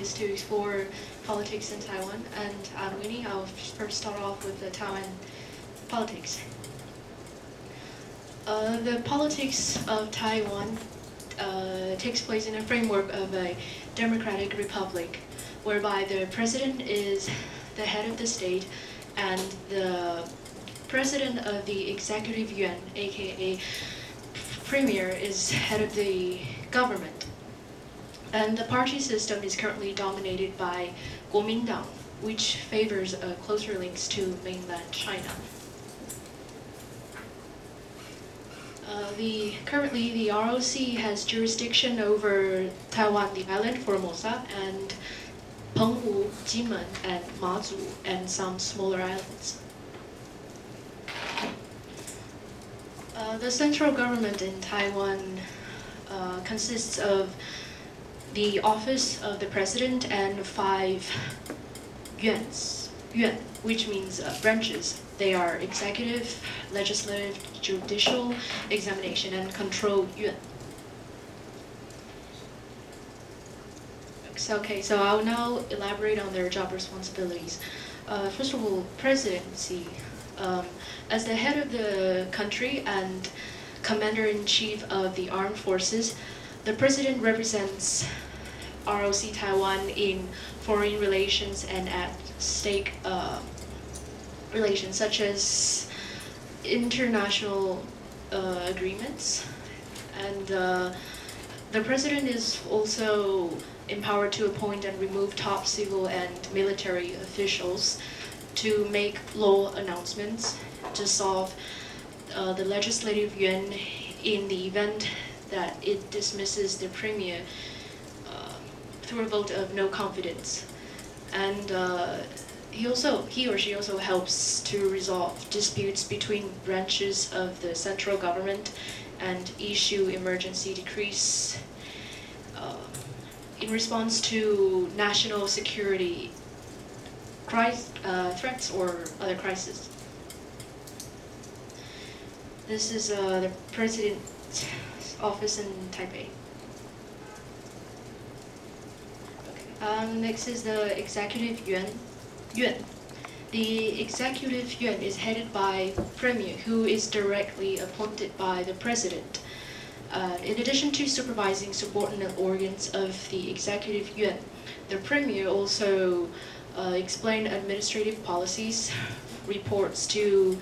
is to explore politics in Taiwan, and I'm Winnie. I'll first start off with the Taiwan politics. The politics of Taiwan takes place in a framework of a democratic republic, whereby the president is the head of the state, and the president of the executive yuan, aka premier, is head of the government. And the party system is currently dominated by Kuomintang, which favors closer links to mainland China. Currently, the ROC has jurisdiction over Taiwan, the island Formosa, and Penghu, Jinmen, and Mazu, and some smaller islands. The central government in Taiwan consists of the office of the president and 5 yuan, which means branches. They are executive, legislative, judicial, examination, and control yuan. So I will now elaborate on their job responsibilities. First of all, presidency. As the head of the country and commander-in-chief of the armed forces, the president represents ROC Taiwan in foreign relations and at-stake relations, such as international agreements. And the president is also empowered to appoint and remove top civil and military officials, to make law announcements, to solve the legislative yuan in the event that it dismisses the premier through a vote of no confidence. And he or she also helps to resolve disputes between branches of the central government and issue emergency decrees in response to national security threats or other crises. This is the president's office in Taipei. Okay. Next is the executive yuan. The executive yuan is headed by premier, who is directly appointed by the president. In addition to supervising subordinate organs of the executive yuan, the premier also explain administrative policies, reports to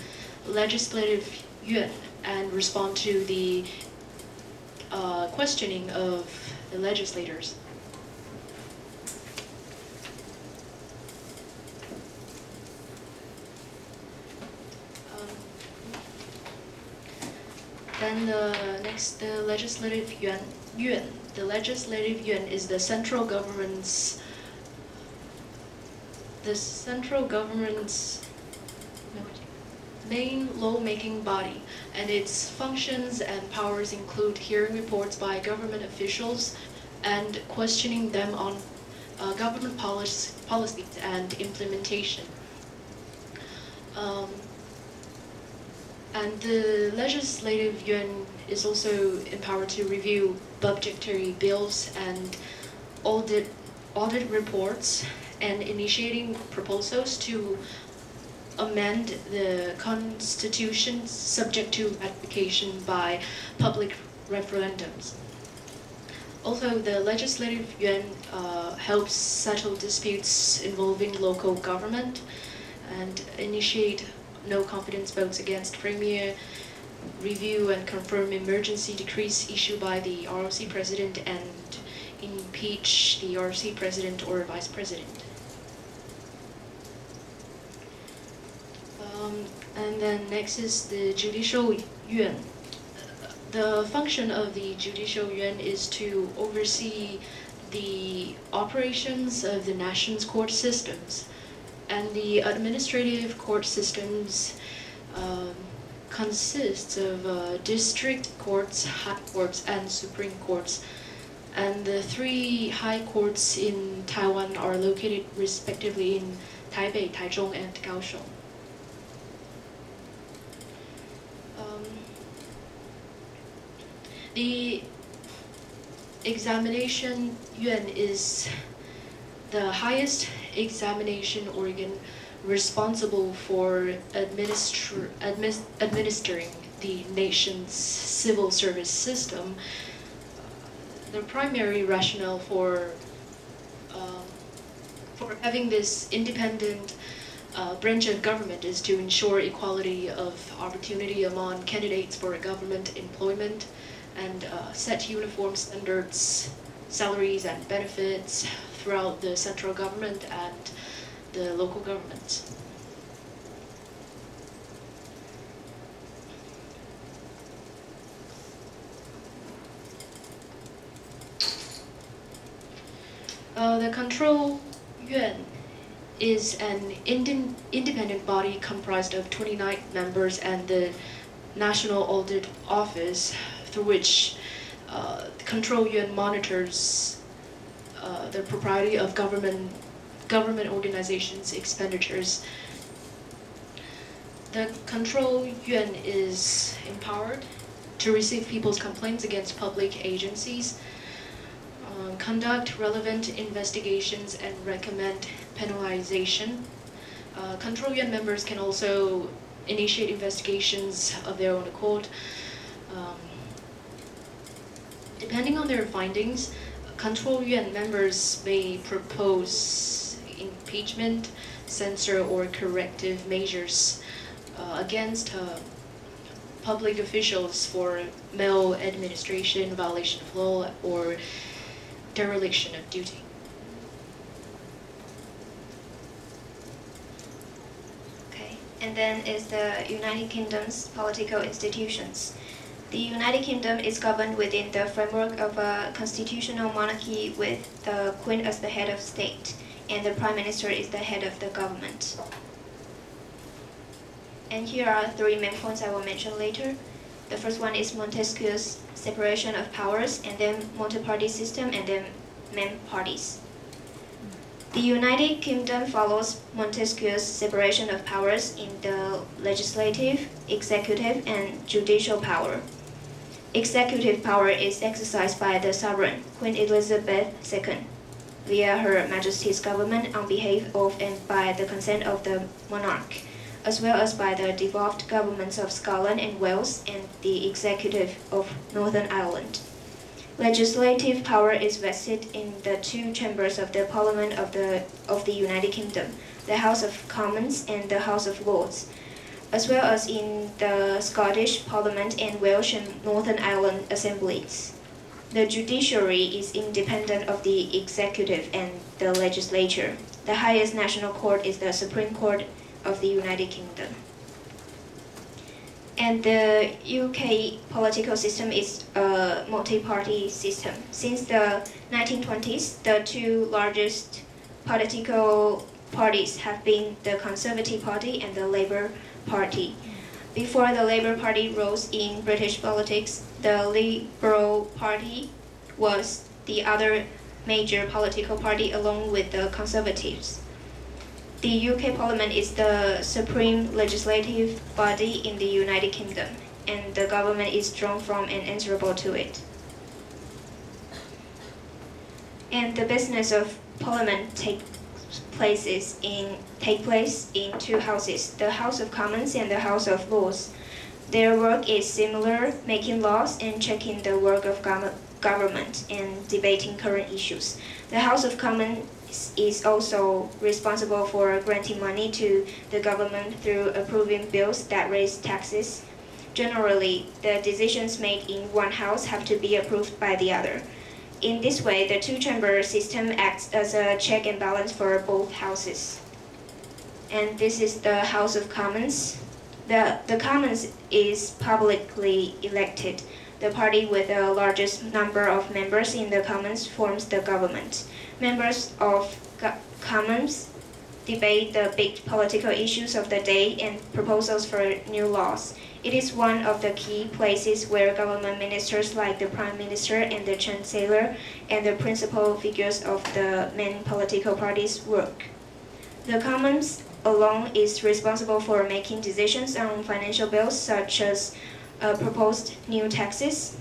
legislative yuan, and respond to the questioning of the legislators. Then the legislative yuan. The legislative yuan is the central government's main law-making body, and its functions and powers include hearing reports by government officials and questioning them on government policies and implementation. And the legislative yuan is also empowered to review budgetary bills and audit reports, and initiating proposals to amend the constitution subject to ratification by public referendums. Also, the legislative yuan helps settle disputes involving local government and initiate no confidence votes against premier, review and confirm emergency decrees issued by the ROC president, and impeach the ROC president or vice president. And then next is the judicial yuan. The function of the judicial yuan is to oversee the operations of the nation's court systems. And the administrative court systems consists of district courts, high courts, and supreme courts. And the 3 high courts in Taiwan are located respectively in Taipei, Taichung, and Kaohsiung. The examination yuan is the highest examination organ responsible for administering the nation's civil service system. The primary rationale for having this independent branch of government is to ensure equality of opportunity among candidates for government employment and set uniform standards, salaries, and benefits throughout the central government and the local governments. The Control Yuan is an independent body comprised of 29 members and the National Audit Office, through which Control Yuan monitors the propriety of government organizations' expenditures. The Control Yuan is empowered to receive people's complaints against public agencies, conduct relevant investigations, and recommend penalization. Control Yuan members can also initiate investigations of their own accord. Depending on their findings, Control Yuan members may propose impeachment, censor, or corrective measures against public officials for maladministration, violation of law, or dereliction of duty. Okay, and then is the United Kingdom's political institutions. The United Kingdom is governed within the framework of a constitutional monarchy with the Queen as the head of state, and the Prime Minister is the head of the government. And here are three main points I will mention later. The first one is Montesquieu's separation of powers, and then multi-party system, and then main parties. The United Kingdom follows Montesquieu's separation of powers in the legislative, executive, and judicial power. Executive power is exercised by the sovereign, Queen Elizabeth II, via Her Majesty's government on behalf of and by the consent of the monarch, as well as by the devolved governments of Scotland and Wales and the executive of Northern Ireland. Legislative power is vested in the two chambers of the Parliament of the United Kingdom, the House of Commons and the House of Lords, as well as in the Scottish Parliament and Welsh and Northern Ireland assemblies. The judiciary is independent of the executive and the legislature. The highest national court is the Supreme Court of the United Kingdom. And the UK political system is a multi-party system. Since the 1920s, the two largest political parties have been the Conservative Party and the Labour Party. Before the Labour Party rose in British politics, the Liberal Party was the other major political party along with the Conservatives. The UK Parliament is the supreme legislative body in the United Kingdom, and the government is drawn from and answerable to it. And the business of Parliament take place in two houses, the House of Commons and the House of Lords. Their work is similar, making laws and checking the work of government and debating current issues. The House of Commons is also responsible for granting money to the government through approving bills that raise taxes. Generally, the decisions made in one house have to be approved by the other. In this way, the two-chamber system acts as a check and balance for both houses. And this is the House of Commons. The Commons is publicly elected. The party with the largest number of members in the Commons forms the government. Members of Commons debate the big political issues of the day and proposals for new laws. It is one of the key places where government ministers like the Prime Minister and the Chancellor and the principal figures of the main political parties work. The Commons alone is responsible for making decisions on financial bills such as proposed new taxes,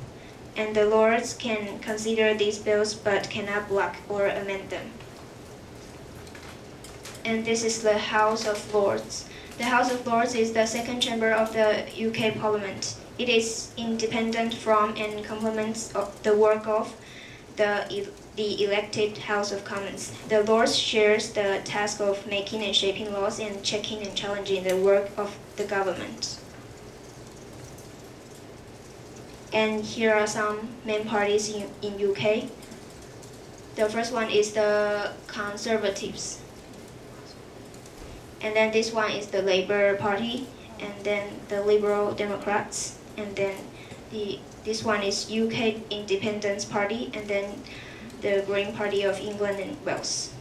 and the Lords can consider these bills but cannot block or amend them. and this is the House of Lords. The House of Lords is the second chamber of the UK Parliament. It is independent from and complements the work of the elected House of Commons. The Lords shares the task of making and shaping laws and checking and challenging the work of the government. And here are some main parties in UK. The first one is the Conservatives. And then this one is the Labour Party, and then the Liberal Democrats, and then this one is UK Independence Party, and then the Green Party of England and Wales.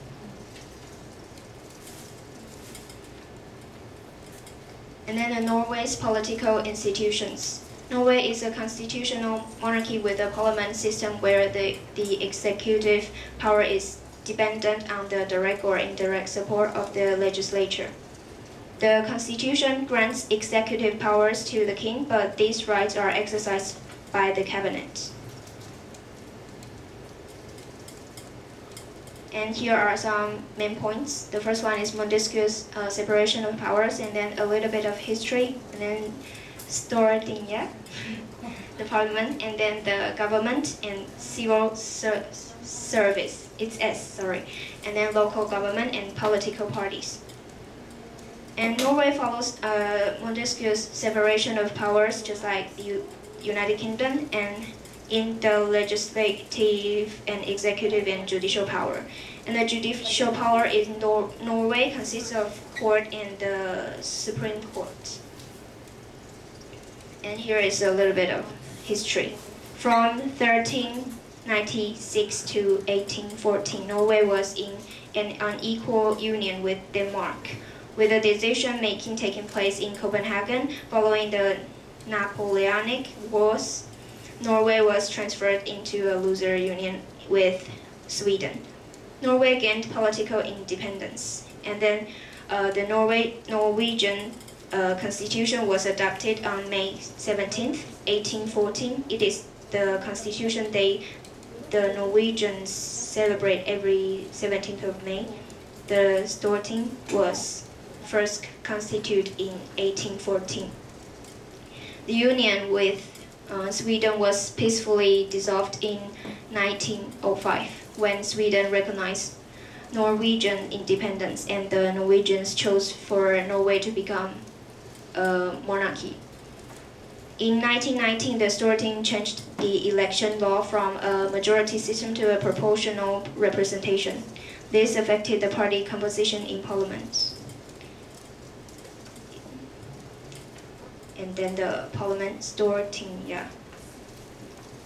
And then Norway's political institutions. Norway is a constitutional monarchy with a parliament system where the executive power is dependent on the direct or indirect support of the legislature. The constitution grants executive powers to the king, but these rights are exercised by the cabinet. And here are some main points. The first one is Montesquieu's separation of powers, and then a little bit of history, and then Stortinget, the parliament, and then the government and civil service. It's S, sorry. And then local government and political parties. And Norway follows Montesquieu's separation of powers, just like the United Kingdom, and in the legislative and executive and judicial power. And the judicial power in Norway consists of court and the Supreme Court. And here is a little bit of history. From 1396 to 1814, Norway was in an unequal union with Denmark, with the decision-making taking place in Copenhagen following the Napoleonic Wars. Norway was transferred into a loser union with Sweden. Norway gained political independence, and then the Norwegian constitution was adopted on May 17, 1814. It is the constitution day the Norwegians celebrate every 17th of May. The Storting was first constituted in 1814. The union with Sweden was peacefully dissolved in 1905 when Sweden recognized Norwegian independence and the Norwegians chose for Norway to become a monarchy. In 1919, the Storting changed the election law from a majority system to a proportional representation. This affected the party composition in parliament. And then the parliament Stortinget.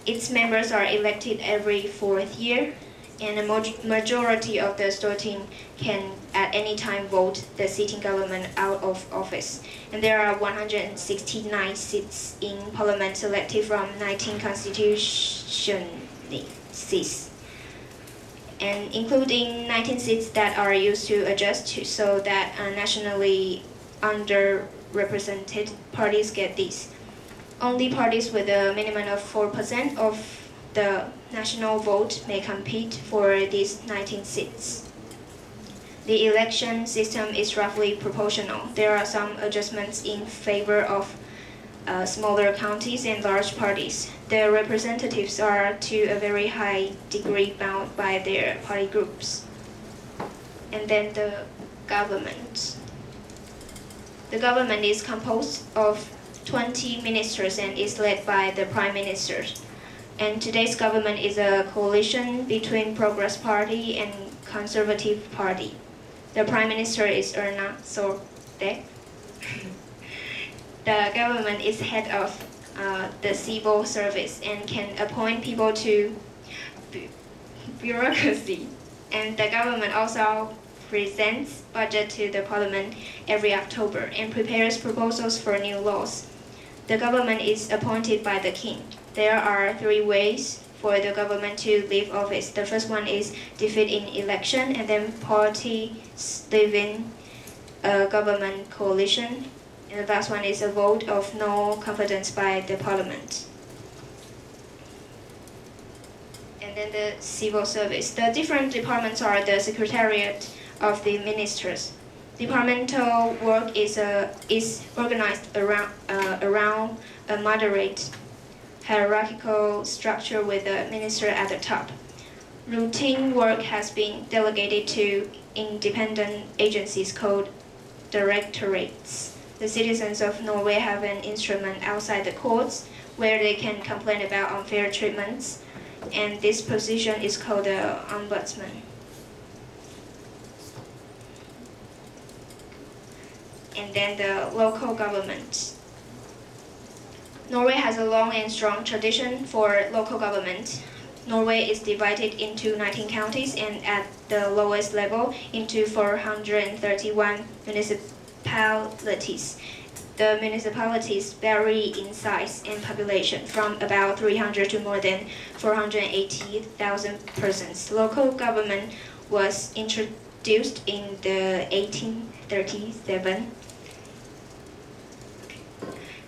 Its members are elected every 4th year, and a majority of the Storting can at any time vote the sitting government out of office. And there are 169 seats in parliament selected from 19 constituencies, and including 19 seats that are used to adjust so that nationally underrepresented parties get these. Only parties with a minimum of 4% of the national vote may compete for these 19 seats. The election system is roughly proportional. There are some adjustments in favor of smaller counties and large parties. The representatives are to a very high degree bound by their party groups. And then the government. The government is composed of 20 ministers and is led by the Prime Minister. And today's government is a coalition between Progress Party and Conservative Party. The Prime Minister is Erna Solberg. The government is head of the civil service and can appoint people to bureaucracy. And the government also presents budget to the parliament every October and prepares proposals for new laws. The government is appointed by the king. There are 3 ways for the government to leave office. The first one is defeat in election, and then parties leaving a government coalition. And the last one is a vote of no confidence by the parliament. And then the civil service. The different departments are the Secretariat of the ministers. Departmental work is organized around a moderate hierarchical structure with a minister at the top. Routine work has been delegated to independent agencies called directorates. The citizens of Norway have an instrument outside the courts where they can complain about unfair treatments, and this position is called the ombudsman. And then the local government. Norway has a long and strong tradition for local government. Norway is divided into 19 counties and at the lowest level into 431 municipalities. The municipalities vary in size and population from about 300 to more than 480,000 persons. Local government was introduced in the 1837.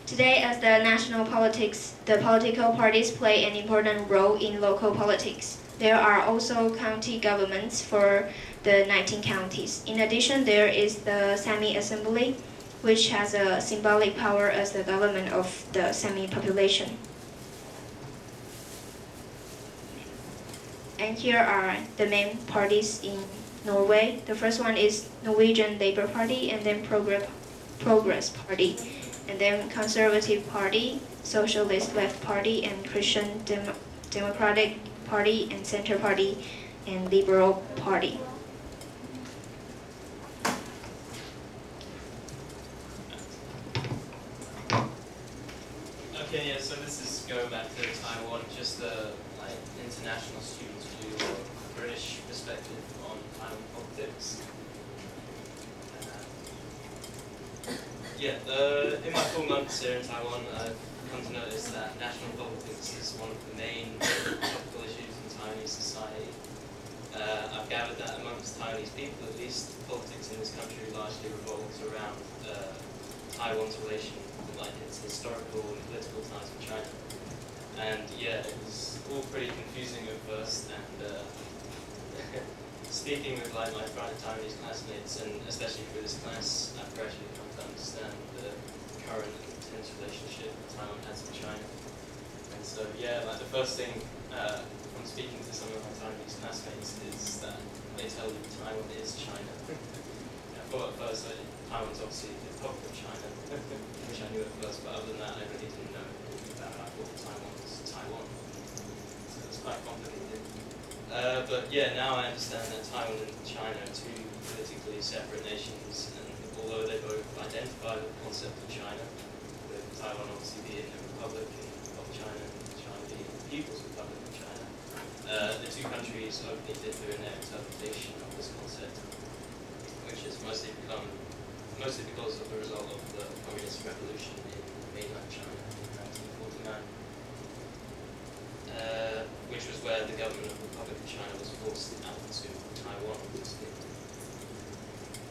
Today, as the national politics, the political parties play an important role in local politics. There are also county governments for the 19 counties. In addition, there is the Sami Assembly, which has a symbolic power as the government of the Sami population. And here are the main parties in Norway. The first one is Norwegian Labour Party, and then Progress Party, and then Conservative Party, Socialist Left Party, and Christian Democratic Party, and Center Party, and Liberal Party. Okay, yeah, so this is going back to Taiwan, just the international students' view or British perspective on Taiwan politics. In my 4 months here in Taiwan, I've come to notice that national politics is one of the main topical issues in Taiwanese society. I've gathered that amongst Taiwanese people, at least, politics in this country largely revolves around Taiwan's relation, like its historical and political ties with China. And yeah, it was all pretty confusing at first, and speaking with my Taiwanese classmates, and especially through this class, I've gradually come to understand the current intense relationship Taiwan has with China. And so yeah, the first thing from speaking to some of my Taiwanese classmates is that they tell you Taiwan is China. I thought at first that Taiwan's obviously the Republic of China, which I knew at first, but other than that I really didn't know about it. I thought Taiwan was Taiwan. So it's quite complicated. But yeah, now I understand that Taiwan and China are two politically separate nations, and although they both identify with the concept of China, with Taiwan obviously being the Republic of China and China being the People's Republic of China, the two countries openly differ in their interpretation of this concept, which has mostly because of the result of the Communist Revolution in mainland China in 1949. Which was where the government of the Republic of China was forced out to Taiwan, obviously.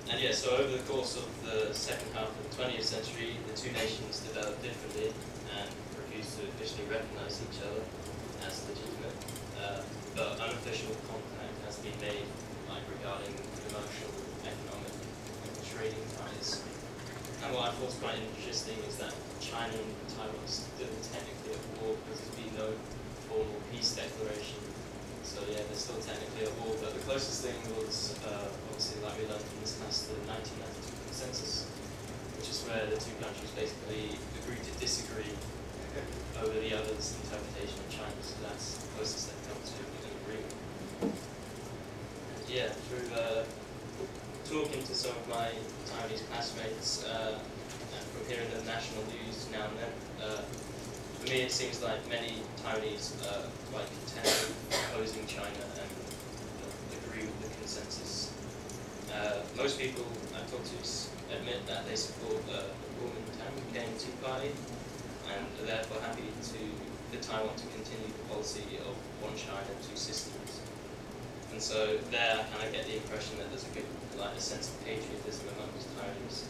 And yeah, so over the course of the second half of the 20th century, the two nations developed differently and refused to officially recognize each other as legitimate. But unofficial contact has been made regarding commercial, economic, and trading ties. And what I thought was quite interesting is that China and Taiwan are still technically at war because there's been no formal peace declaration. So yeah, they're still technically at war, but the closest thing was obviously, like we learned from this class, the 1992 consensus, which is where the two countries basically agreed to disagree over the other's interpretation of China. So that's the closest they've come to an agreement. And yeah, through talking to some of my Taiwanese classmates and from hearing the national news now and then, for me, it seems like many Taiwanese are quite content with opposing China and agree with the consensus. Most people I've talked to admit that they support the Kuomintang two-party and are therefore happy for Taiwan to continue the policy of one China, two systems. And so there I kind of get the impression that there's a good a sense of patriotism amongst Taiwanese.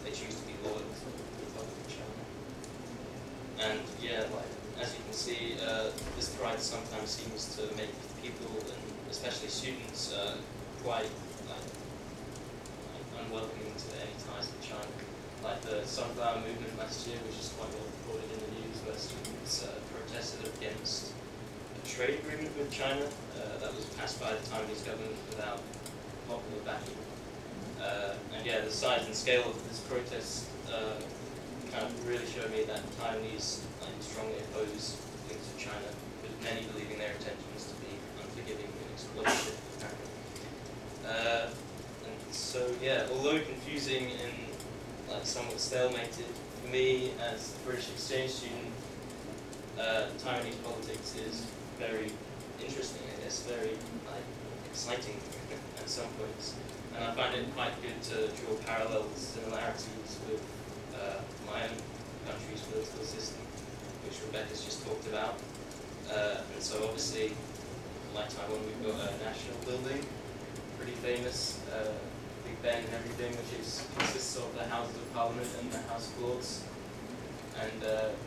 They choose to be loyal to the Republic of China. And yeah, as you can see, this pride sometimes seems to make people, and especially students, quite unwelcoming to any ties with China. Like the Sunflower Movement last year, which is quite well reported in the news, where students protested against a trade agreement with China that was passed by the Taiwanese government without popular backing. And yeah, the size and scale of this protest kind of really showed me that Taiwanese strongly oppose things to China, with many believing their intentions to be unforgiving and exploitative. And so yeah, although confusing and somewhat stalemated, for me as a British exchange student, Taiwanese politics is very interesting, I guess, very exciting at some points. And I find it quite good to draw parallels, similarities with my own country's political system, which Rebecca's just talked about. And so obviously, like Taiwan, we've got a national building, pretty famous, Big Ben and everything, which consists of the Houses of Parliament and the House of Lords. And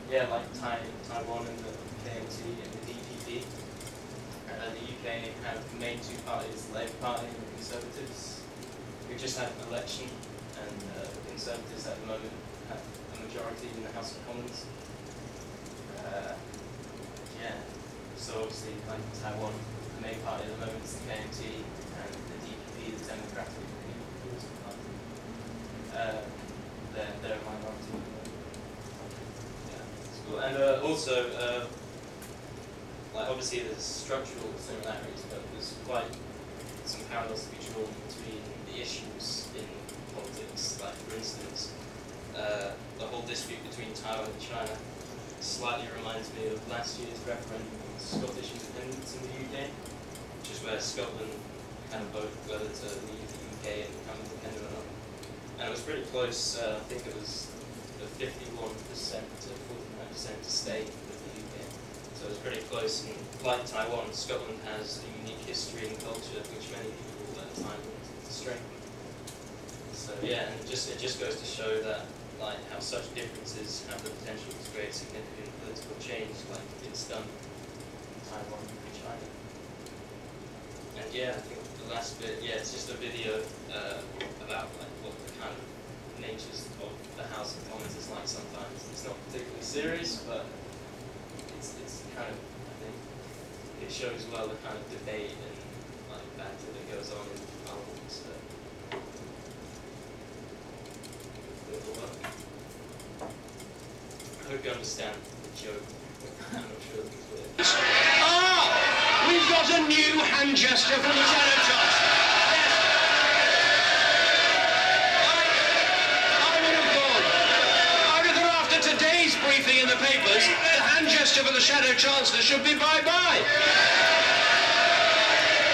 yeah, like Taiwan and the KMT and the DPP. The UK have the main two parties, the Labour Party and the Conservatives. We just had an election, and the Conservatives at the moment have a majority in the House of Commons. Yeah, so obviously, like Taiwan, the main party at the moment is the KMT, and the DPP, the Democratic People's Party. They're a minority. Yeah, it's cool. And also, obviously there's structural similarities, but there's quite some parallels to be drawn between the issues in politics. Like, for instance, the whole dispute between Taiwan and China slightly reminds me of last year's referendum on Scottish independence in the UK, which is where Scotland kind of voted whether to leave the UK and become independent or not. And it was pretty close. I think it was 51% to 49% to stay with the UK. So it was pretty close. And like Taiwan, Scotland has a unique history and culture which many people at the time wanted to strengthen. So yeah, and it just goes to show that how such differences have the potential to create significant political change, like it's done in Taiwan and China. And yeah, I think the last bit, yeah, it's just a video about what the kind of natures of the House of Commons is like sometimes. It's not particularly serious, but it's kind of, I think, it shows well the kind of debate and banter that goes on in Parliament. So. I hope you understand the joke. I'm not sure if it's clear. We've got a new hand gesture from the Shadow Trust. Yes. I would have thought after today's briefing in the papers, the hand gesture for the Shadow Chancellor should be bye-bye.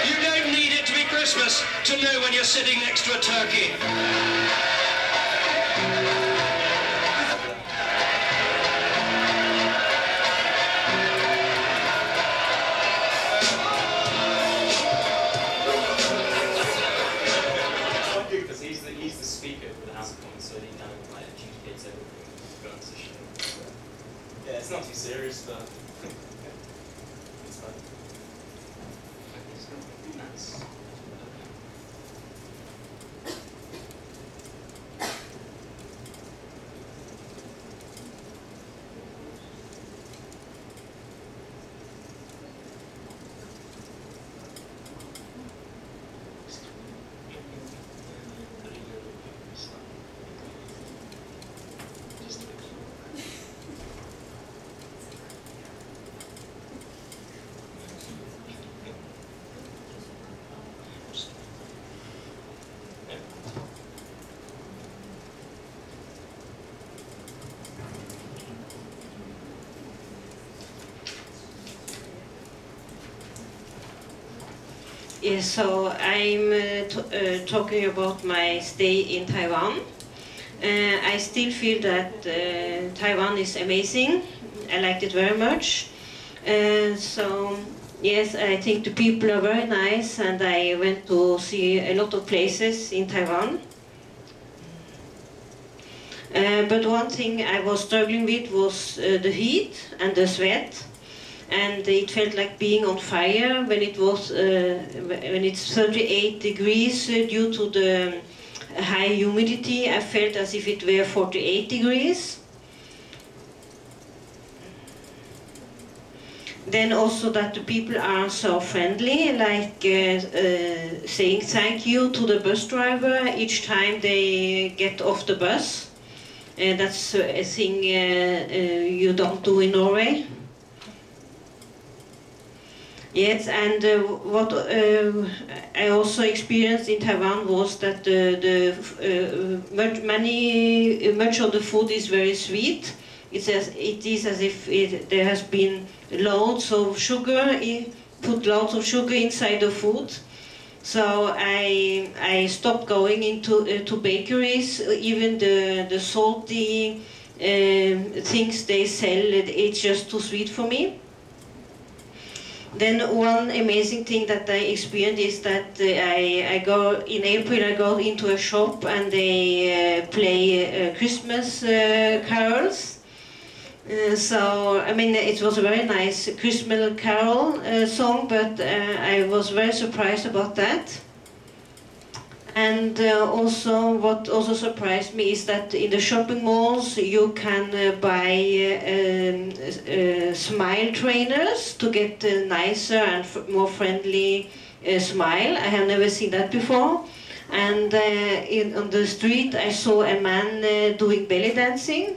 You don't need it to be Christmas to know when you're sitting next to a turkey. He's the speaker for the House of Commons, so he kind of adjudicates everything and runs the show. So, yeah, it's not too serious, but it's fun. Nice. Yes, so I'm talking about my stay in Taiwan. I still feel that Taiwan is amazing. I liked it very much. So yes, I think the people are very nice, and I went to see a lot of places in Taiwan. But one thing I was struggling with was the heat and the sweat. And it felt like being on fire when it was when it's 38 degrees due to the high humidity. I felt as if it were 48 degrees. Then also that the people are so friendly, like saying thank you to the bus driver each time they get off the bus. That's a thing you don't do in Norway. Yes, and what I also experienced in Taiwan was that much of the food is very sweet. It is as if there has been loads of sugar, put loads of sugar inside the food. So I stopped going into to bakeries. Even the salty things they sell, it's just too sweet for me. Then one amazing thing that I experienced is that I go in April. I go into a shop and they play Christmas carols. So I mean, it was a very nice Christmas carol song, but I was very surprised about that. And also, what also surprised me is that in the shopping malls you can buy smile trainers to get a nicer and more friendly smile. I have never seen that before. And on the street I saw a man doing belly dancing.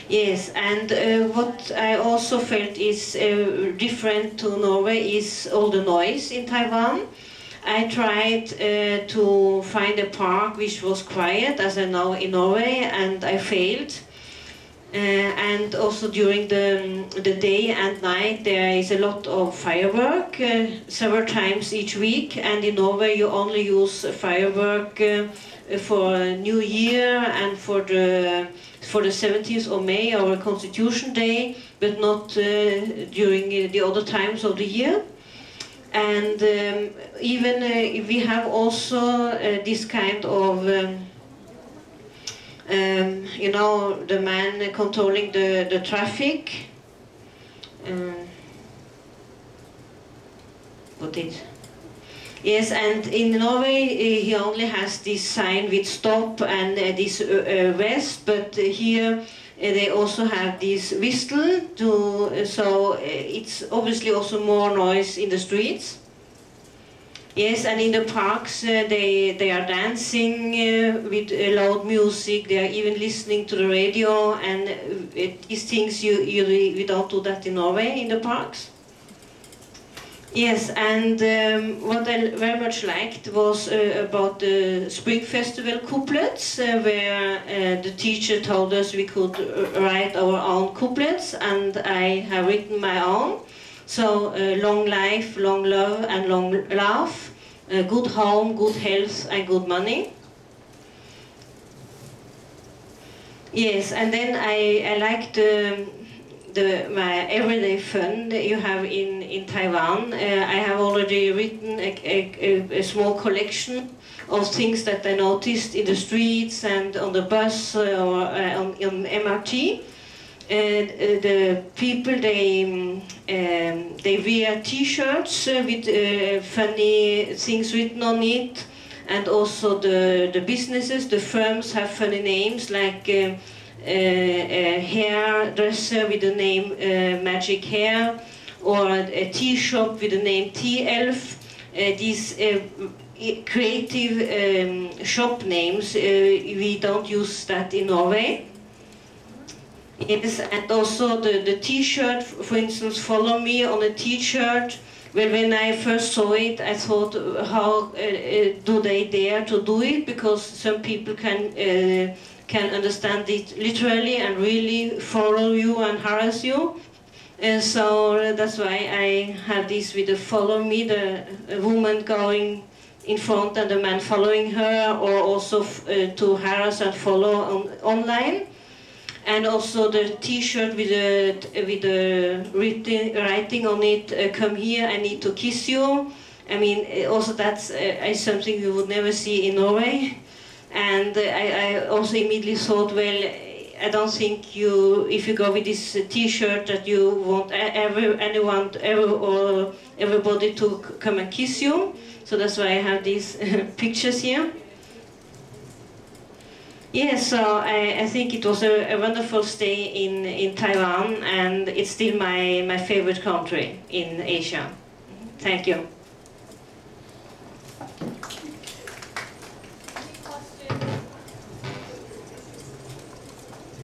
Yes, and what I also felt is different to Norway is all the noise in Taiwan. I tried to find a park which was quiet, as I know in Norway, and I failed. And also during the day and night there is a lot of firework, several times each week, and in Norway you only use firework for New Year and for the 17th of May, our Constitution Day, but not during the other times of the year. And even we have also this kind of, you know, the man controlling the traffic. What is? Yes, and in Norway he only has this sign with stop and this vest, but here they also have this whistle, so it's obviously also more noise in the streets. Yes, and in the parks they are dancing with loud music, they are even listening to the radio, and these things we don't do that in Norway in the parks. Yes, and what I very much liked was about the Spring Festival couplets, where the teacher told us we could write our own couplets, and I have written my own. So, long life, long love, and long laugh, good home, good health, and good money. Yes, and then I liked my everyday fun that you have in Taiwan. I have already written a small collection of things that I noticed in the streets and on the bus or on MRT. The people they wear T-shirts with funny things written on it, and also the businesses, the firms have funny names like. A hairdresser with the name Magic Hair, or a tea shop with the name Tea Elf. These creative shop names, we don't use that in Norway. Yes, and also the T-shirt, for instance, follow me on a T-shirt. Well, when I first saw it, I thought, how do they dare to do it? Because some people can understand it literally and really follow you and harass you. And so that's why I have this with the follow me, the woman going in front and the man following her, or also to harass and follow online. And also the T-shirt with the writing on it, come here, I need to kiss you. I mean, also that's something you would never see in Norway. And I also immediately thought, well, I don't think you, if you go with this T-shirt, that you want everybody to come and kiss you. So that's why I have these pictures here. Yeah, so I think it was a wonderful stay in Taiwan, and it's still my favorite country in Asia. Thank you.